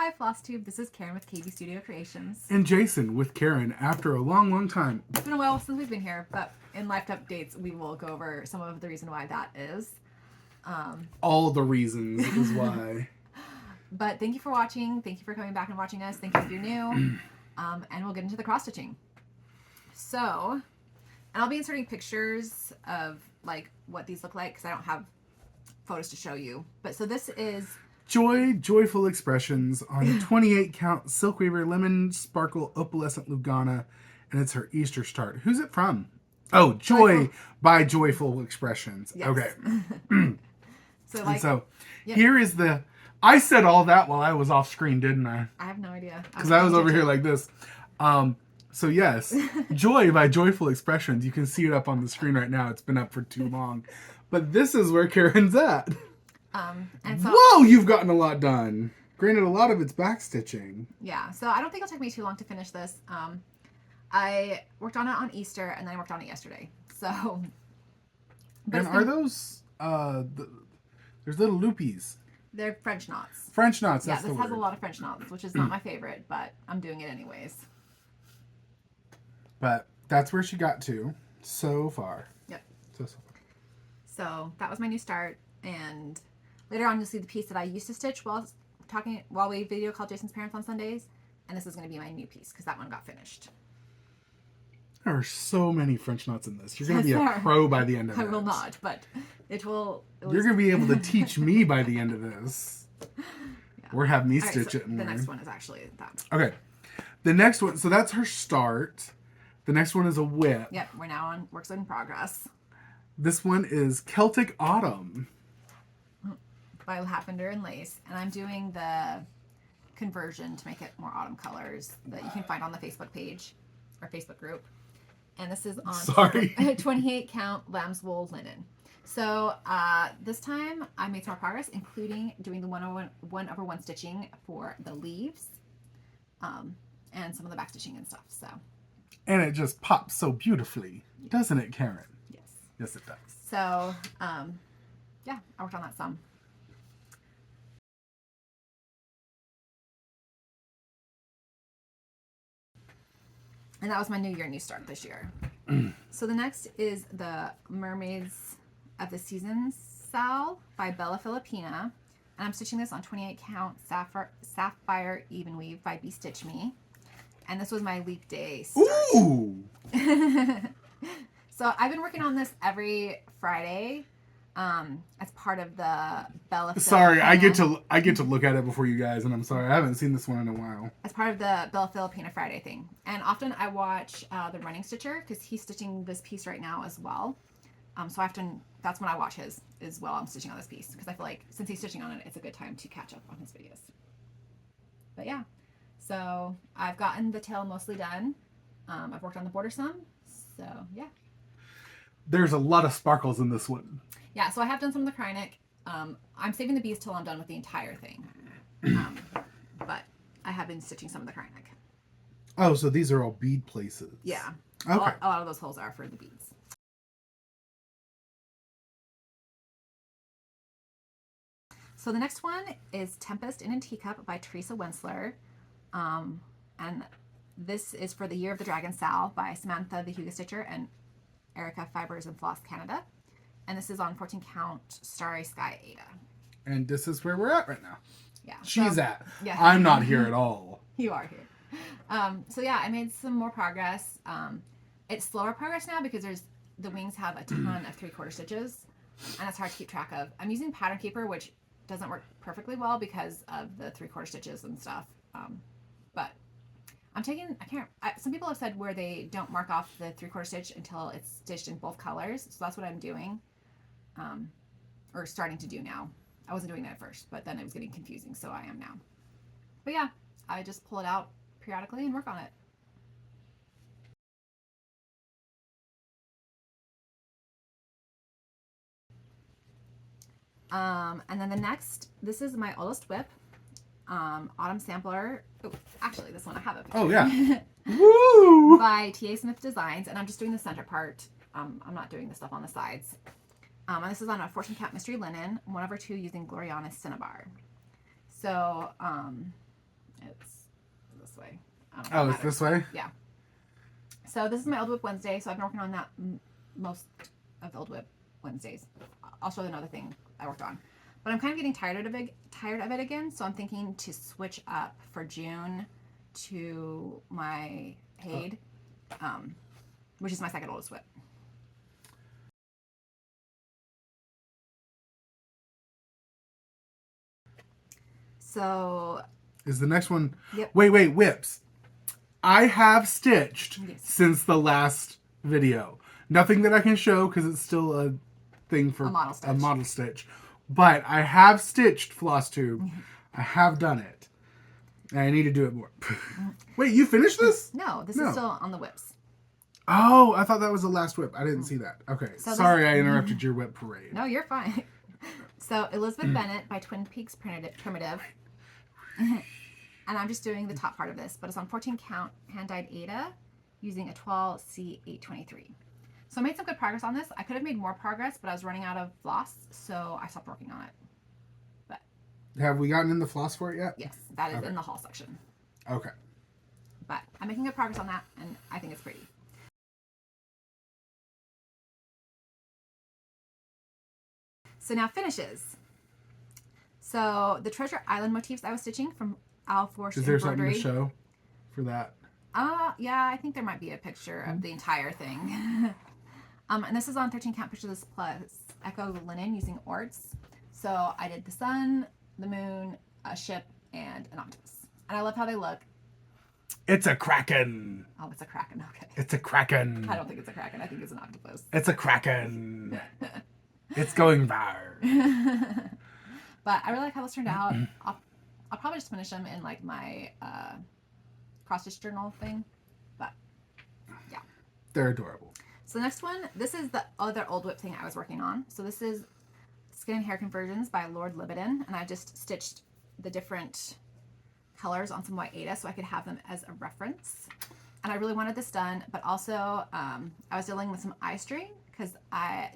Hi FlossTube, this is Karen with KB Studio Creations. And Jason with Karen after a long time. It's been a while since we've been here, but in life updates we will go over some of the reason why that is. All the reasons is why. But thank you for watching. Thank you for coming back and watching us. Thank you if you're new. And we'll get into the cross stitching. So, and I'll be inserting pictures of like what these look like because I don't have photos to show you. But so this is Joyful Expressions on a 28 count Silk Weaver Lemon Sparkle Opalescent Lugana, and it's her Easter start. Who's it from? Oh, Joy by Joyful Expressions. Yes. Okay. So like, yep. Here is the. I said all that while I was off screen, didn't I? I have no idea. Because I was over here like this. So yes, Joy by Joyful Expressions. You can see it up on the screen right now. It's been up for too long. But this is where Karen's at. And so, whoa, you've gotten a lot done. Granted, a lot of it's back stitching. Yeah, so I don't think it'll take me too long to finish this. I worked on it on Easter, and then I worked on it yesterday. So, and are those, there's little loopies. They're French knots. French knots, that's the the word. word. Has a lot of French knots, which is not my favorite, but I'm doing it anyways. But that's where she got to so far. Yep. So far. So that was my new start, and later on you'll see the piece that I used to stitch while we video called Jason's parents on Sundays, and this is going to be my new piece because that one got finished. There are so many French knots in this. You're going to be a pro by the end of it. I will not, but it will. You're going to be able to teach me by the end of this. Yeah. Or have me stitch it in the there. next one is actually that. Okay. The next one, so that's her start. The next one is a whip. Yep, we're now on works in progress. This one is Celtic Autumn by Lavender and Lace, and I'm doing the conversion to make it more autumn colors that you can find on the Facebook page or Facebook group. And this is on 28 count lamb's wool linen. So this time I made some more progress, including doing the 1/1 stitching for the leaves, and some of the back stitching and stuff. So. And it just pops so beautifully, doesn't it, Karen? Yes. Yes, it does. So, yeah, I worked on that some. And that was my new year, new start this year. So the next is the Mermaids of the Seasons Sal by Bella Filipina. And I'm stitching this on 28 count Sapphire Even Weave by Be Stitch Me. And this was my leap day start. Ooh! So I've been working on this every Friday as part of the Bella Filipina. Sorry, I get to look at it before you guys, and I'm sorry, I haven't seen this one in a while. As part of the Bella Filipina Friday thing. And often I watch the Running Stitcher because he's stitching this piece right now as well. So often that's when I watch his as well. I'm stitching on this piece because I feel like since he's stitching on it, it's a good time to catch up on his videos. But yeah, so I've gotten the tail mostly done. I've worked on the border some. So yeah. There's a lot of sparkles in this one. Yeah, so I have done some of the Krynic. I'm saving the bees till I'm done with the entire thing. But I have been stitching some of the Krynic. Oh, so these are all bead places. Yeah. Okay. A lot of those holes are for the beads. So the next one is Tempest in a Teacup by Teresa Wensler. And this is for the Year of the Dragon Sal by Samantha the Hygge Stitcher and Erica Fibers and Floss Canada. And this is on 14 count Starry Sky Ada. And this is where we're at right now. Yeah. She's at. Yeah. I'm not here at all. You are here. So yeah, I made some more progress. It's slower progress now because the wings have a ton of 3/4 stitches, and it's hard to keep track of. I'm using Pattern Keeper, which doesn't work perfectly well because of the 3/4 stitches and stuff. But I'm taking, some people have said where they don't mark off the 3/4 stitch until it's stitched in both colors. So that's what I'm doing, or starting to do now. I wasn't doing that at first, but then it was getting confusing, so I am now. But yeah, I just pull it out periodically and work on it. And then the next, this is my oldest whip, Autumn Sampler. Oh, actually, this one I have it. Oh, yeah. Woo! By T.A. Smith Designs, and I'm just doing the center part. I'm not doing the stuff on the sides. And this is on a 14 count mystery linen, 1/2 using Gloriana Cinnabar. So It's this way. I don't know if Oh, it it's matters. this way? Yeah. So this is my Old Whip Wednesday. So I've been working on that most of the Old Whip Wednesdays. I'll show you another thing I worked on. But I'm kind of getting tired of it again. So I'm thinking to switch up for June to my Hygge, which is my second oldest whip. So Is the next one? Yep. Wait, whips. I have stitched Yes. since the last video. Nothing that I can show because it's still a thing for a model stitch. But I have stitched FlossTube. I have done it. And I need to do it more. Wait, you finished this? No, this is still on the whips. Oh, I thought that was the last whip. I didn't see that. Okay. So sorry I interrupted your whip parade. No, you're fine. So Elizabeth Bennett by Twin Peaks Primitive. And I'm just doing the top part of this, but it's on 14 count hand-dyed Aida using a 12 C823. So I made some good progress on this. I could have made more progress, but I was running out of floss, so I stopped working on it. But have we gotten in the floss for it yet? yes, that is in the haul section. Okay. But I'm making good progress on that, and I think it's pretty. So now finishes. So the Treasure Island motifs I was stitching from Forest Embroidery. Is there something to show for that? Yeah, I think there might be a picture of the entire thing. And this is on 13 count pictures plus Echo Linen using orts. So I did the sun, the moon, a ship, and an octopus. And I love how they look. It's a kraken. Oh, it's a kraken. Okay. It's a kraken. I don't think it's a kraken. I think it's an octopus. It's a kraken. It's going var. But I really like how this turned out. I'll probably just finish them in like my CrossStitch journal thing. But yeah. They're adorable. So the next one, this is the other old whip thing I was working on. So this is Skin and Hair Conversions by Lord Libidan. And I just stitched the different colors on some white Aida so I could have them as a reference. And I really wanted this done, but also I was dealing with some eye strain because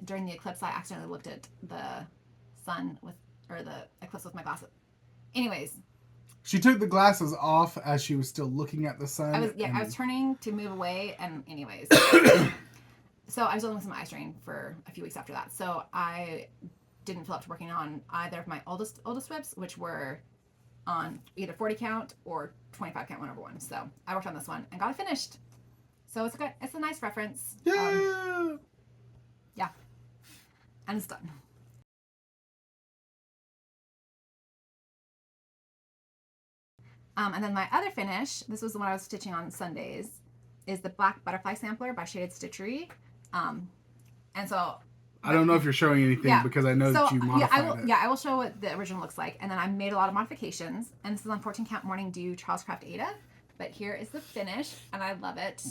during the eclipse I accidentally looked at the sun or the eclipse with my glasses. Anyways. She took the glasses off as she was still looking at the sun. I was turning to move away, and anyways. So I was dealing with some eye strain for a few weeks after that. So I didn't feel up to working on either of my oldest whips, which were on either 40 count or 25 count, one over one. So I worked on this one and got it finished. So it's a nice reference. Yeah. Yeah. And it's done. And then my other finish, this was the one I was stitching on Sundays, is the Black Butterfly Sampler by Stitchery. And so I don't know if you're showing anything because I know that you modified it. Yeah, I will show what the original looks like. And then I made a lot of modifications. And this is on 14 count Morning Dew Charles Craft Aida. But here is the finish, and I love it.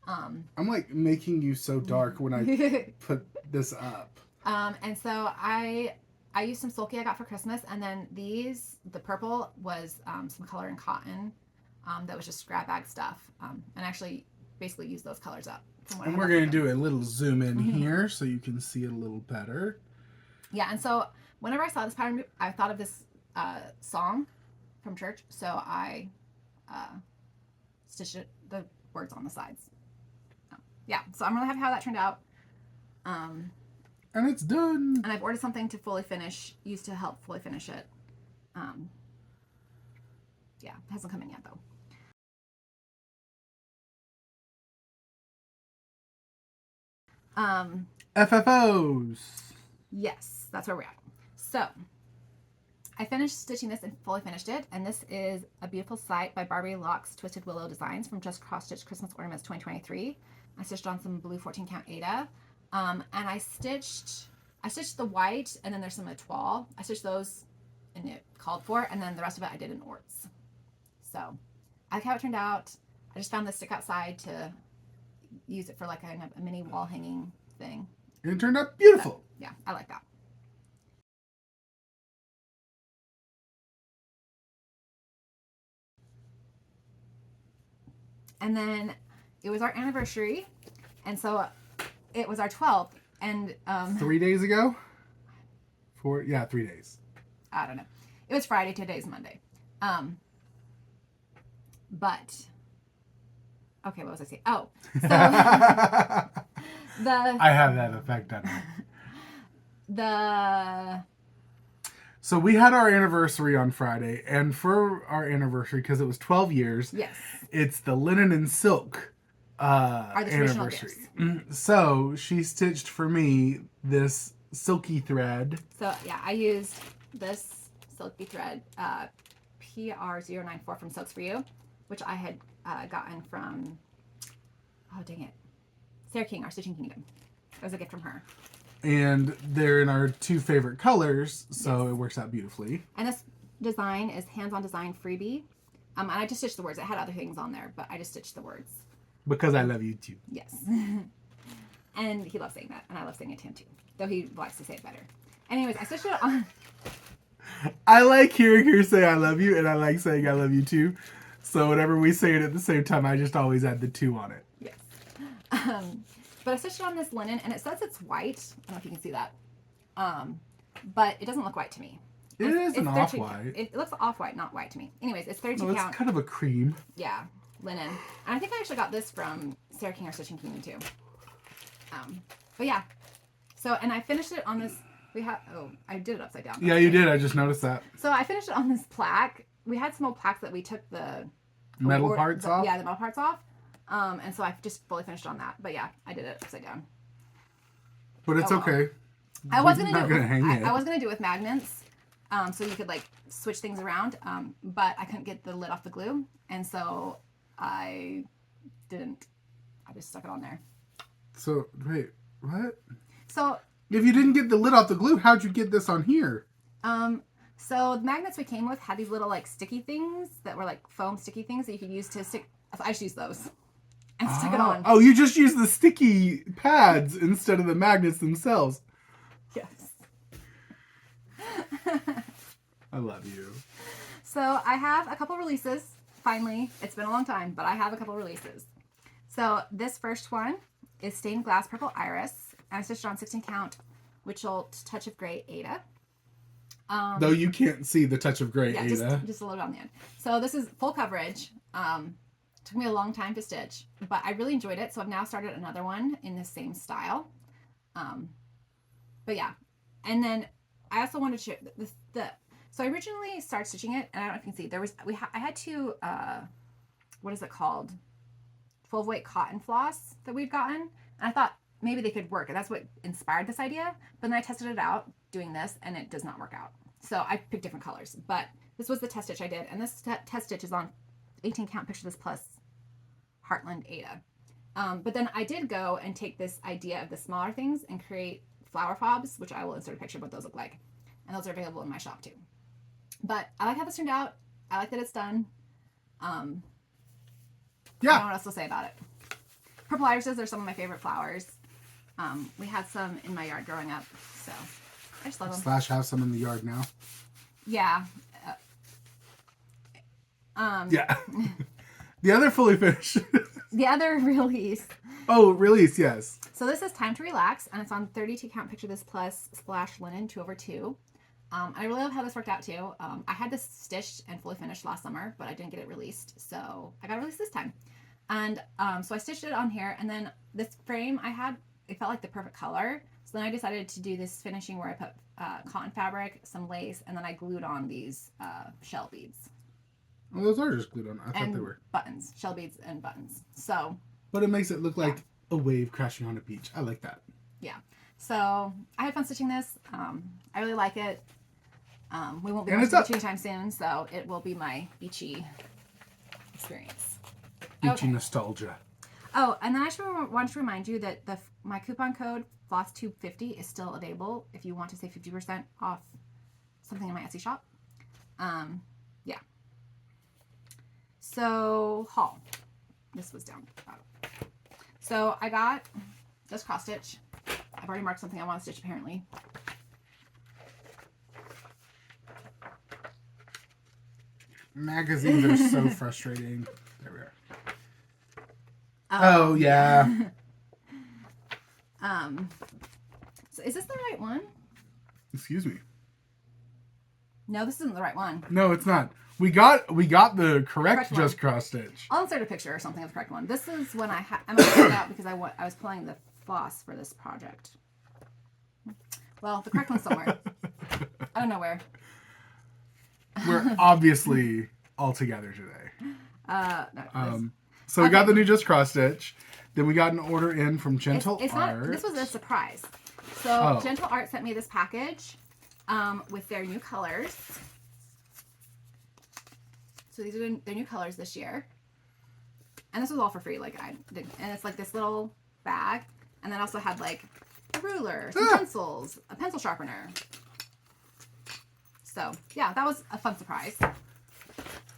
I'm like making you so dark when I put this up. And so I used some Sulky I got for Christmas, and then the purple was some color in cotton that was just scrap bag stuff. And actually basically used those colors up. And we're going to do a little zoom in here so you can see it a little better. Yeah, and so whenever I saw this pattern, I thought of this song from church, so I stitched the words on the sides. Yeah, so I'm really happy how that turned out. And it's done. And I've ordered something to fully finish, used to help fully finish it. Yeah, it hasn't come in yet though. FFOs. Yes, that's where we're at. So I finished stitching this and fully finished it. And this is a beautiful site by Barbie Locke's Twisted Willow Designs from Just CrossStitch Christmas Ornaments 2023. I stitched on some blue 14 count Aida. And I stitched the white, and then there's some etoile. I stitched those and it called for, and then the rest of it I did in orts. So I like how it turned out. I just found this stick outside to use it for like a mini wall hanging thing. And it turned out beautiful. So, yeah, I like that. And then it was our anniversary, and so it was our 12th, and 3 days ago? 3 days. I don't know. It was Friday, today's Monday. But okay, what was I saying? Oh, so I have that effect on it. So we had our anniversary on Friday, and for our anniversary, because it was 12 years, yes, it's the linen and silk are the traditional anniversary. gifts. So she stitched for me this silky thread. So yeah, I used this silky thread, PR094 from Silks for You, which I had gotten from, oh dang it, Sarah King, our Stitching Kingdom. It was a gift from her. And they're in our 2 favorite colors, so it works out beautifully. And this design is hands-on design freebie. And I just stitched the words. It had other things on there, but I just stitched the words. Because I love you too. Yes. And he loves saying that, and I love saying it to him too. Though he likes to say it better. Anyways, I stitched it on. I like hearing her say I love you, and I like saying I love you too. So whenever we say it at the same time, I just always add the 2 on it. Yes. But I stitched it on this linen, and it says it's white. I don't know if you can see that. But it doesn't look white to me. It is an off-white. It looks off-white, not white to me. Anyways, it's 32 count. It's kind of a cream. Yeah, linen. And I think I actually got this from Sarah King, our Stitching Kingdom too. But yeah. So, and I finished it on this. I did it upside down. Yeah, you did. I just noticed that. So I finished it on this plaque. We had some old plaques that we took the metal parts off? Yeah, the metal parts off. And so I just fully finished on that. But yeah, I did it upside down. But it's okay. I was gonna do it with magnets, so you could like switch things around. But I couldn't get the lid off the glue, and so I didn't. I just stuck it on there. So wait, what? So if you didn't get the lid off the glue, how'd you get this on here? So the magnets we came with had these little like sticky things that were like foam sticky things that you could use to stick. I just used those and stick it on. Oh, you just used the sticky pads instead of the magnets themselves. Yes. I love you. So I have a couple releases. Finally, it's been a long time, but I have a couple releases. So this first one is Stained Glass Purple Iris, and I stitched on 16 count Witchelt Touch of Grey Ada. Though you can't see the touch of gray, Ada. Just a little bit on the end. So this is full coverage. Took me a long time to stitch, but I really enjoyed it. So I've now started another one in the same style. But yeah, and then I also wanted to share so I originally started stitching it, and I don't know if you can see, I had 2, what is it called? 12 weight cotton floss that we've gotten. And I thought maybe they could work, and that's what inspired this idea. But then I tested it out doing this, and it does not work out. So I picked different colors, but this was the test stitch I did. And this test stitch is on 18 count Picture This Plus Heartland Ada. But then I did go and take this idea of the smaller things and create flower fobs, which I will insert a picture of what those look like. And those are available in my shop too. But I like how this turned out. I like that it's done. Yeah. I don't know what else to say about it. Purple irises are some of my favorite flowers. We had some in my yard growing up, so I just love them. Slash have some in the yard now. Yeah. Yeah. The other fully finished. The other release. Oh, release, yes. So this is Time to Relax, and it's on 32 count Picture This Plus Splash Linen 2/2. I really love how this worked out too. I had this stitched and fully finished last summer, but I didn't get it released, so I got it released this time. And so I stitched it on here, and then this frame I had, it felt like the perfect color. So then I decided to do this finishing where I put cotton fabric, some lace, and then I glued on these shell beads. Well, those are just glued on. I thought they were buttons, shell beads and buttons. So. But it makes it look like a wave crashing on a beach. I like that. Yeah. So I had fun stitching this. I really like it. We won't be going to the beach anytime soon, so it will be my beachy experience. Beachy nostalgia. Oh, and then I just wanted to remind you that my coupon code FlossTube50 is still available if you want to save 50% off something in my Etsy shop. Yeah. So haul. This was down. So I got this cross stitch. I've already marked something I want to stitch apparently. Magazines are so frustrating. There we are. Oh yeah. So is this the right one? Excuse me. No, this isn't the right one. No, it's not. We got the correct Correct just cross stitch. I'll insert a picture or something of the correct one. This is when I'm going to put it out because I was pulling the floss for this project. Well, the correct one's somewhere. I don't know where. We're obviously all together today. No, so we got the new just cross stitch. Then we got an order in from Gentle Art. This was a surprise. So Gentle Art sent me this package with their new colors. So these are their new colors this year. And this was all for free. Like and it's like this little bag. And then also had like a ruler, some pencils, a pencil sharpener. So yeah, that was a fun surprise.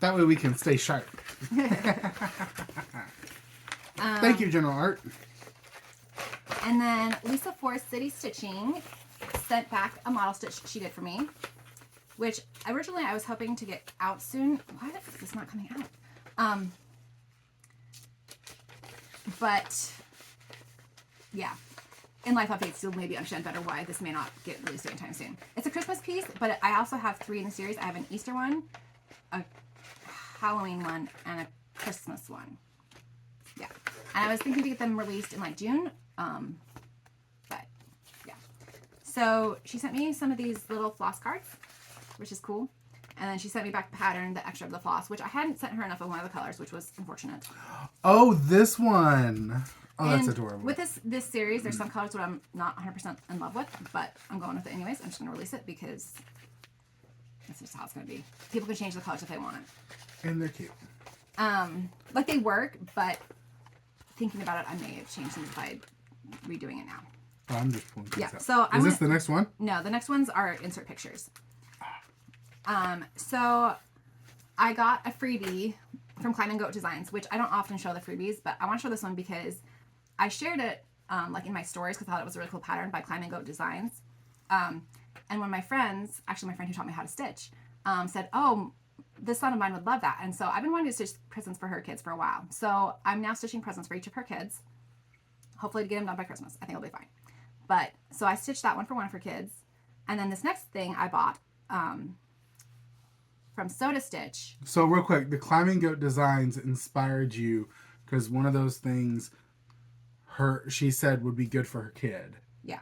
That way we can stay sharp. Thank you, General Art. And then Lisa Forest City Stitching sent back a model stitch she did for me, which originally I was hoping to get out soon. Why is this not coming out? But yeah, in life updates you'll maybe understand better why this may not get released anytime soon. It's a Christmas piece, but I also have 3 in the series. I have an Easter one, a Halloween one, and a Christmas one. Yeah, and I was thinking to get them released in like June, but yeah. So she sent me some of these little floss cards, which is cool. And then she sent me back the pattern, the extra of the floss, which I hadn't sent her enough of one of the colors, which was unfortunate. Oh, this one. Oh, that's and adorable. With this series, there's some colors that I'm not 100% in love with, but I'm going with it anyways. I'm just going to release it because that's just how it's going to be. People can change the colors if they want it. And they're cute. Like they work, but thinking about it, I may have changed them by redoing it now. Oh, I'm just pulling things out. So Is this the next one? No, the next ones are insert pictures. So I got a freebie from Goetz Designs, which I don't often show the freebies, but I want to show this one because I shared it like in my stories because I thought it was a really cool pattern by Goetz Designs. And one of my friends, actually my friend who taught me how to stitch, said, oh, this son of mine would love that. And so I've been wanting to stitch presents for her kids for a while. So I'm now stitching presents for each of her kids, hopefully to get them done by Christmas. I think it'll be fine. But so I stitched that one for one of her kids. And then this next thing I bought from Soda Stitch. So real quick, the Climbing Goat Designs inspired you because one of those things she said would be good for her kid. Yeah.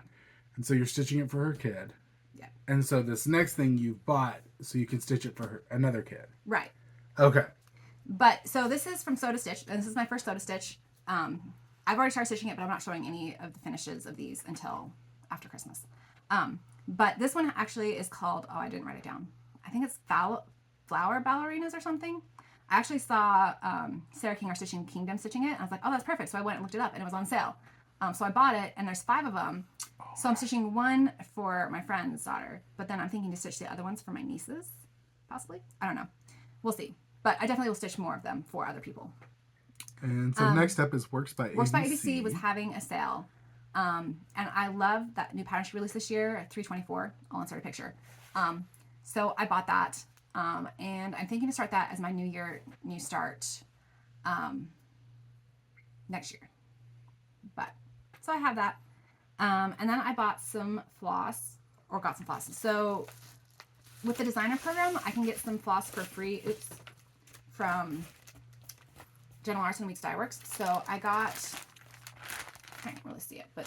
And so you're stitching it for her kid. Yeah. And so this next thing you bought so you can stitch it for another kid. Right. Okay. But so this is from Soda Stitch, and this is my first Soda Stitch. I've already started stitching it, but I'm not showing any of the finishes of these until after Christmas. But this one actually is called, oh, I didn't write it down. I think it's Flower Ballerinas or something. I actually saw Sarah King, our Stitching Kingdom, stitching it, and I was like, oh, that's perfect. So I went and looked it up, and it was on sale. So I bought it, and there's 5 of them. So I'm stitching one for my friend's daughter, but then I'm thinking to stitch the other ones for my nieces, possibly. I don't know. We'll see. But I definitely will stitch more of them for other people. And so next up is Works by ABC. Works by ABC was having a sale. And I love that new pattern she released this year at $3.24. I'll insert a picture. So I bought that. And I'm thinking to start that as my new start next year. But so I have that. And then I bought some floss, or got some floss. So with the designer program, I can get some floss for free. From General Arts and Weeks Dye Works. So I got, I can't really see it, but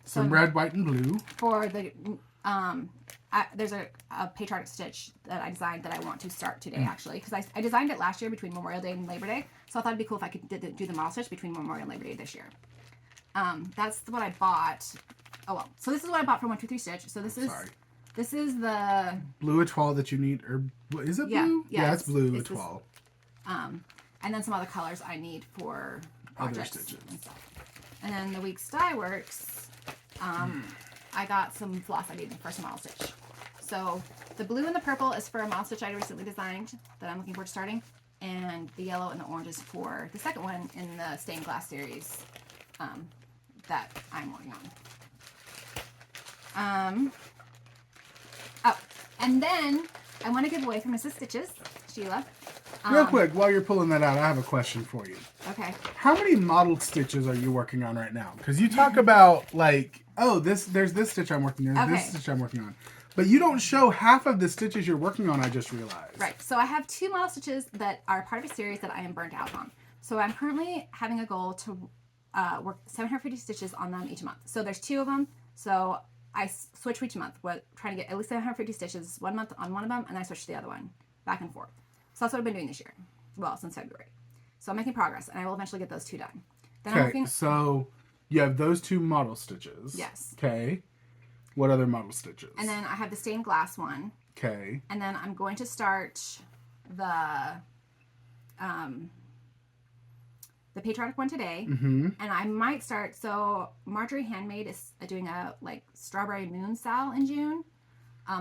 some red, white, and blue. For the, there's a patriotic stitch that I designed that I want to start today, actually. Because I designed it last year between Memorial Day and Labor Day. So I thought it'd be cool if I could do the model stitch between Memorial and Labor Day this year. That's what I bought. Oh, well. So this is what I bought from 123 Stitch. So this is... Sorry. This is the... Blue etoile that you need, or is it blue? Yeah, it's blue etoile. And then some other colors I need for projects other stitches. and stuff. And then the Weeks Dye Works, I got some floss I needed for some model stitch. So the blue and the purple is for a model stitch I recently designed that I'm looking forward to starting. And the yellow and the orange is for the second one in the stained glass series that I'm working on. Oh, and then I want to give away from Mrs. Stitches, Sheila, Real quick, while you're pulling that out, I have a question for you. Okay. How many model stitches are you working on right now? Because you talk about like, oh, there's this stitch I'm working on, this stitch I'm working on. But you don't show half of the stitches you're working on, I just realized. Right. So I have 2 model stitches that are part of a series that I am burnt out on. So I'm currently having a goal to work 750 stitches on them each month. So there's 2 of them. So I switch each month. Trying to get at least 750 stitches one month on one of them, and I switch to the other one, back and forth. So that's what I've been doing this year. Well, since February. So I'm making progress, and I will eventually get those 2 done. Then okay, so you have those 2 model stitches. Yes. Okay. What other model stitches? And then I have the stained glass one. Okay. And then I'm going to start the patriotic one today. Mm-hmm. And I might start, so Marjorie Made is doing a like strawberry moon style in June.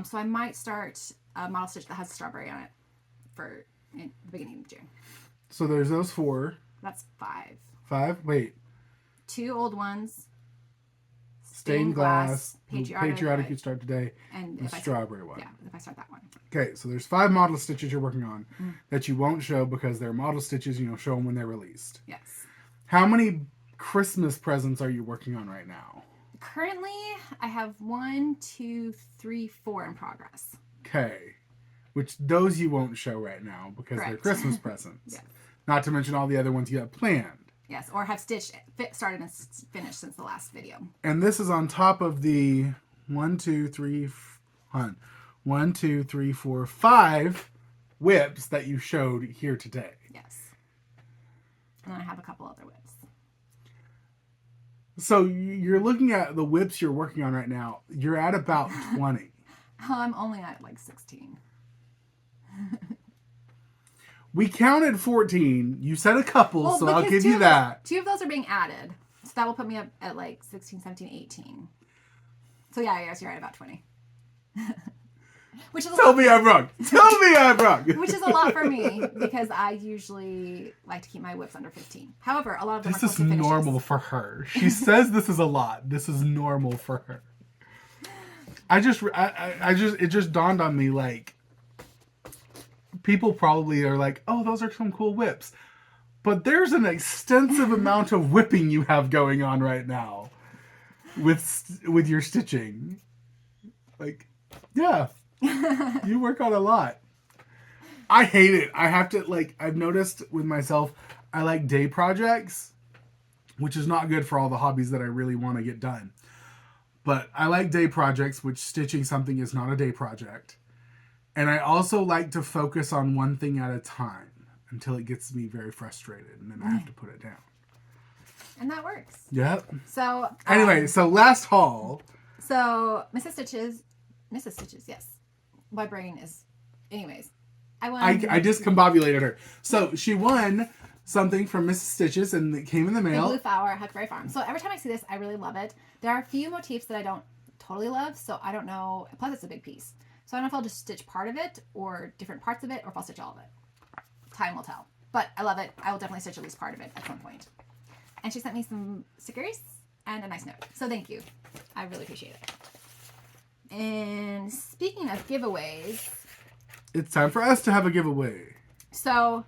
So I might start a model stitch that has strawberry on it for in the beginning of June. So there's those 4. That's 5. 5? Wait. 2 old ones. Stained glass, patriotic you start today, and the strawberry one. Yeah, if I start that one. Okay, so there's 5 model stitches you're working on that you won't show because they're model stitches and you'll show them when they're released. Yes. How many Christmas presents are you working on right now? Currently, I have 1, 2, 3, 4 in progress. Okay. Which those you won't show right now because they're Christmas presents. Yes. Not to mention all the other ones you have planned. Yes, or have started and finished since the last video. And this is on top of the 1, 2, 3, 4, 5 whips that you showed here today. Yes. And then I have a couple other whips. So you're looking at the whips you're working on right now. You're at about 20. I'm only at like 16. We counted 14. You said a couple, so I'll give you that. 2 of those are being added. So that will put me up at like 16, 17, 18. So yeah, I guess you're right, about 20. Which is Tell me I'm wrong. Tell me I'm wrong. Which is a lot for me because I usually like to keep my whips under 15. However, a lot of them This is normal for her. She says this is a lot. This is normal for her. It just dawned on me like people probably are like, oh, those are some cool whips. But there's an extensive amount of whipping you have going on right now with your stitching. Like, yeah, you work on a lot. I hate it. I have to, like, I've noticed with myself, I like day projects, which is not good for all the hobbies that I really want to get done. But I like day projects, which stitching something is not a day project. And I also like to focus on one thing at a time until it gets me very frustrated, and then I have to put it down. And that works. Yep. So anyway, so last haul. So Mrs. Stitches, yes. My brain is, anyways. I won. I discombobulated her. So she won something from Mrs. Stitches, and it came in the mail. The blue flower at Huckberry Farm. So every time I see this, I really love it. There are a few motifs that I don't totally love, so I don't know. Plus, it's a big piece. So I don't know if I'll just stitch part of it or different parts of it, or if I'll stitch all of it. Time will tell. But I love it. I will definitely stitch at least part of it at some point. And she sent me some stickers and a nice note. So thank you. I really appreciate it. And speaking of giveaways, it's time for us to have a giveaway. So,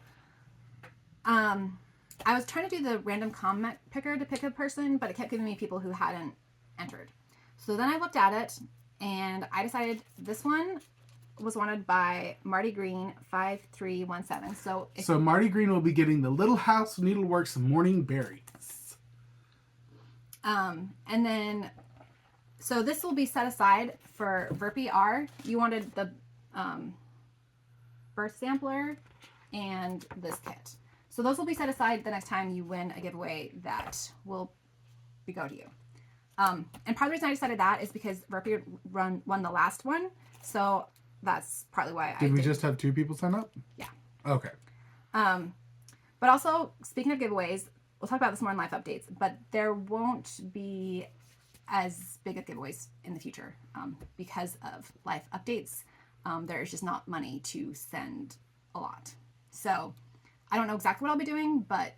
I was trying to do the random comment picker to pick a person, but it kept giving me people who hadn't entered. So then I looked at it, and I decided this one was wanted by Marty Green 5317. So Marty Green will be getting the Little House Needleworks Morning Berries. And then, so this will be set aside for Verpy R. You wanted the birth sampler and this kit. So those will be set aside the next time you win a giveaway that will go to you. And part of the reason I decided that is because Verpy won the last one. So that's partly why Did we just have 2 people sign up? Yeah. Okay. But also, speaking of giveaways, we'll talk about this more in life updates, but there won't be as big of giveaways in the future because of life updates. There's just not money to send a lot. So I don't know exactly what I'll be doing, but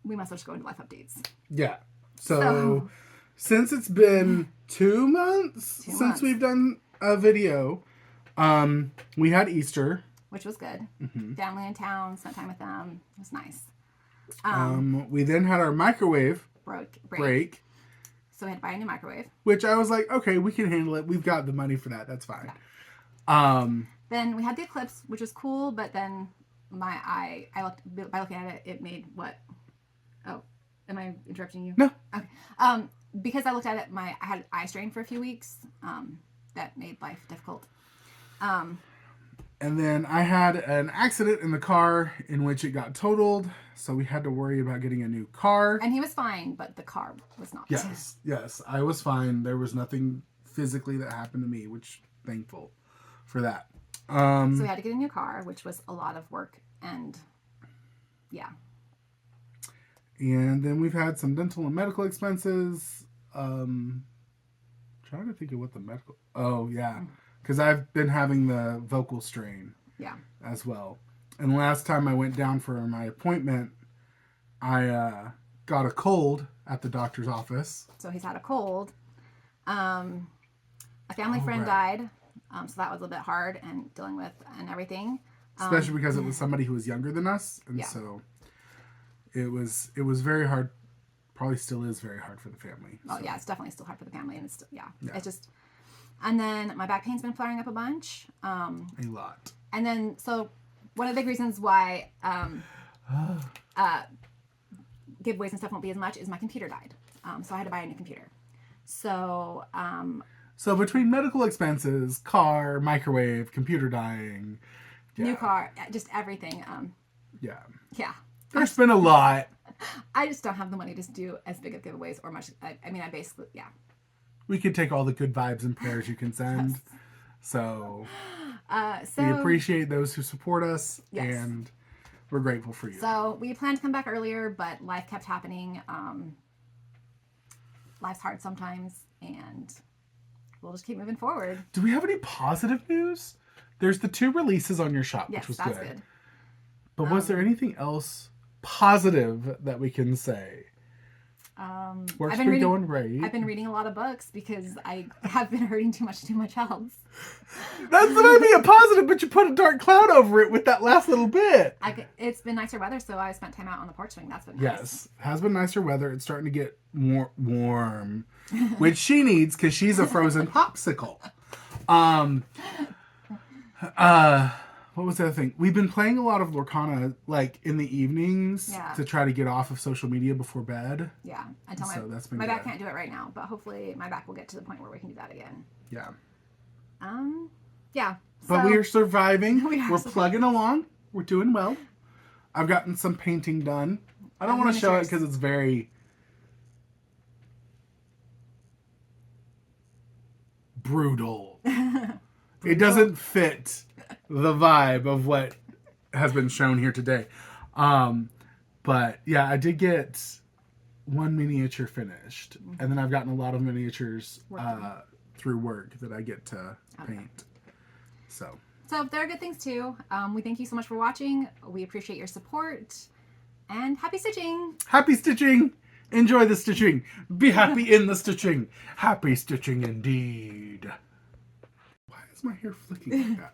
we must just go into life updates. Yeah. So since it's been 2 months since we've done a video, we had Easter. which was good. Mm-hmm. Family in town, spent time with them. It was nice. We then had our microwave break. So we had to buy a new microwave. Which I was like, okay, we can handle it. We've got the money for that. That's fine. Yeah. Then we had the Eclipse, which was cool, but then by looking at it, it made what? Oh, am I interrupting you? No. Okay. Because I looked at it, I had eye strain for a few weeks. That made life difficult. And then I had an accident in the car in which it got totaled, so we had to worry about getting a new car. And he was fine, but the car was not. Yes, I was fine. There was nothing physically that happened to me, which thankful for that. So we had to get a new car, which was a lot of work, and yeah. And then we've had some dental and medical expenses. Trying to think of what the medical... Oh, yeah. Because I've been having the vocal strain as well. And last time I went down for my appointment, I got a cold at the doctor's office. So he's had a cold. A family friend died, so that was a little bit hard and dealing with and everything. Especially because it was somebody who was younger than us. And so it was very hard. Probably still is very hard for the family. Oh, yeah, it's definitely still hard for the family. And it's it's just... And then my back pain's been flaring up a bunch. A lot. And then, so one of the big reasons why giveaways and stuff won't be as much is my computer died. So I had to buy a new computer. So... So between medical expenses, car, microwave, computer dying... New car, just everything. Yeah. There's been a lot. I just don't have the money to do as big of giveaways or much. I mean, I basically, We could take all the good vibes and prayers you can send. Yes. So we appreciate those who support us, and we're grateful for you. So we planned to come back earlier, but life kept happening. Life's hard sometimes, and we'll just keep moving forward. Do we have any positive news? There's the 2 releases on your shop, which was good. But was there anything else positive that we can say? Work's been going great. I've been reading a lot of books because I have been hurting too much else. That's might be a positive, but you put a dark cloud over it with that last little bit. It's been nicer weather, so I spent time out on the porch swing. That's been nice. Yes, has been nicer weather. It's starting to get more warm, which she needs because she's a frozen popsicle. What was the other thing? We've been playing a lot of Lorcana, like, in the evenings to try to get off of social media before bed. Yeah. Until my back can't do it right now, but hopefully my back will get to the point where we can do that again. Yeah. Yeah. But we are surviving. We're plugging along. We're doing well. I've gotten some painting done. I don't want to show it because it's very... brutal. It doesn't fit the vibe of what has been shown here today. But yeah, I did get one miniature finished, and then I've gotten a lot of miniatures through work that I get to paint. So there are good things too. We thank you so much for watching. We appreciate your support, and happy stitching. Happy stitching. Enjoy the stitching. Be happy in the stitching. Happy stitching indeed. Why is my hair flicking like that?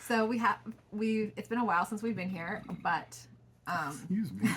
So it's been a while since we've been here, but excuse me.